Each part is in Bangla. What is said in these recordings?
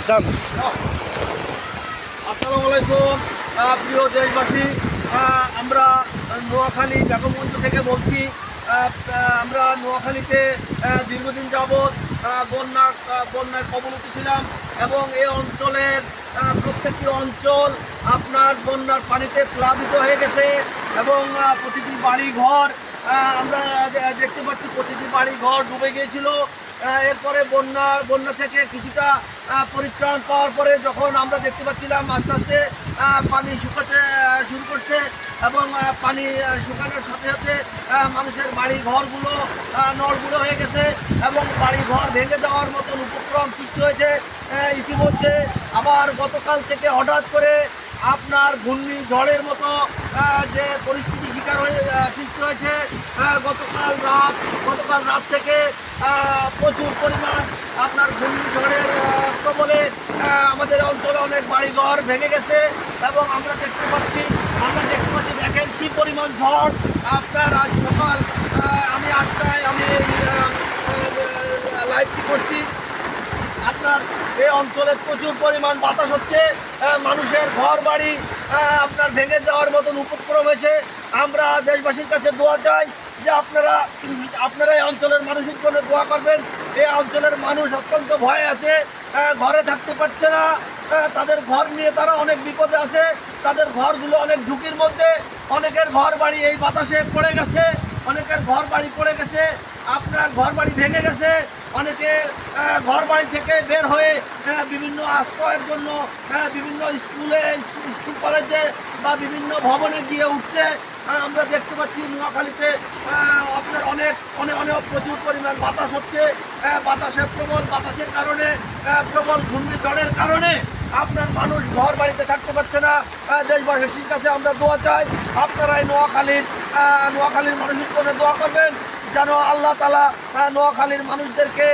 আসসালামু আলাইকুম প্রিয় দেশবাসী, আমরা নোয়াখালী বেগমগঞ্জ থেকে বলছি। আমরা নোয়াখালীতে দীর্ঘদিন যাবৎ বন্যার কবলিত ছিলাম এবং এই অঞ্চলের প্রত্যেকটি অঞ্চল আপনার বন্যার পানিতে প্লাবিত হয়ে গেছে এবং প্রতিটি বাড়ি ঘর আমরা দেখতে পাচ্ছি, প্রতিটি বাড়ি ঘর ডুবে গিয়েছিল। এরপরে বন্যা থেকে কিছুটা পরিত্রাণ পাওয়ার পরে যখন আমরা দেখতে পাচ্ছিলাম আস্তে আস্তে পানি শুকাতে শুরু করছে এবং পানি শুকানোর সাথে সাথে মানুষের বাড়ি ঘরগুলো নড়গুলো হয়ে গেছে এবং বাড়ি ঘর ভেঙে যাওয়ার মতন উপক্রম সৃষ্টি হয়েছে। ইতিমধ্যে আবার গতকাল থেকে হঠাৎ করে আপনার ঘূর্ণিঝড়ের মতো যে পরিস্থিতি শিকার হয়ে সৃষ্টি হয়েছে। গতকাল রাত থেকে প্রচুর পরিমাণ আপনার ঘূর্ণিঝড়ের প্রবলে আমাদের অঞ্চলে অনেক বাড়িঘর ভেঙে গেছে এবং আমরা দেখতে পাচ্ছি দেখেন কি পরিমাণ ঝড়। আপনার আজ সকাল আমি 8টায় আমি লাইভটি করছি। আপনার এই অঞ্চলে প্রচুর পরিমাণ বাতাস হচ্ছে, মানুষের ঘর বাড়ি আপনার ভেঙে যাওয়ার মতন উপক্রম হয়েছে। আমরা দেশবাসীর কাছে দোয়া চাই যে আপনারা এই অঞ্চলের মানুষের জন্য দোয়া করবেন। এই অঞ্চলের মানুষ অত্যন্ত ভয়ে আছে, ঘরে থাকতে পারছে না, তাদের ঘর নিয়ে তারা অনেক বিপদে আছে, তাদের ঘরগুলো অনেক ঝুঁকির মধ্যে। অনেকের ঘর বাড়ি এই বাতাসে পড়ে গেছে, অনেকের ঘর বাড়ি পড়ে গেছে, আপনার ঘর বাড়ি ভেঙে গেছে। অনেকে ঘর বাড়ি থেকে বের হয়ে বিভিন্ন আশ্রয়ের জন্য বিভিন্ন স্কুল কলেজে বা বিভিন্ন ভবনে গিয়ে উঠছে। আমরা দেখতে পাচ্ছি নোয়াখালীতে আপনার অনেক প্রচুর পরিমাণ বাতাস হচ্ছে। বাতাসের কারণে প্রবল ঘূর্ণিঝড়ের কারণে আপনার মানুষ ঘর বাড়িতে থাকতে পারছে না। দেশবাসীর কাছে আমরা দোয়া চাই, আপনারা এই নোয়াখালীর মানুষের জন্য দোয়া করবেন যেন আল্লাহ তাআলা নোয়াখালীর মানুষদেরকে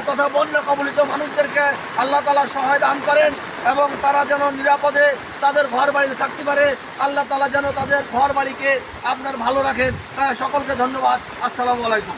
তথা বন্যা কবলিত মানুষদেরকে আল্লাহ তাআলা সহায় দান করেন এবং তারা যেন নিরাপদে তাদের ঘর বাড়িতে থাকতে পারে। আল্লাহ তাআলা যেন তাদের ঘর বাড়িকে আপনার ভালো রাখেন। সকলকে ধন্যবাদ। আসসালামু আলাইকুম।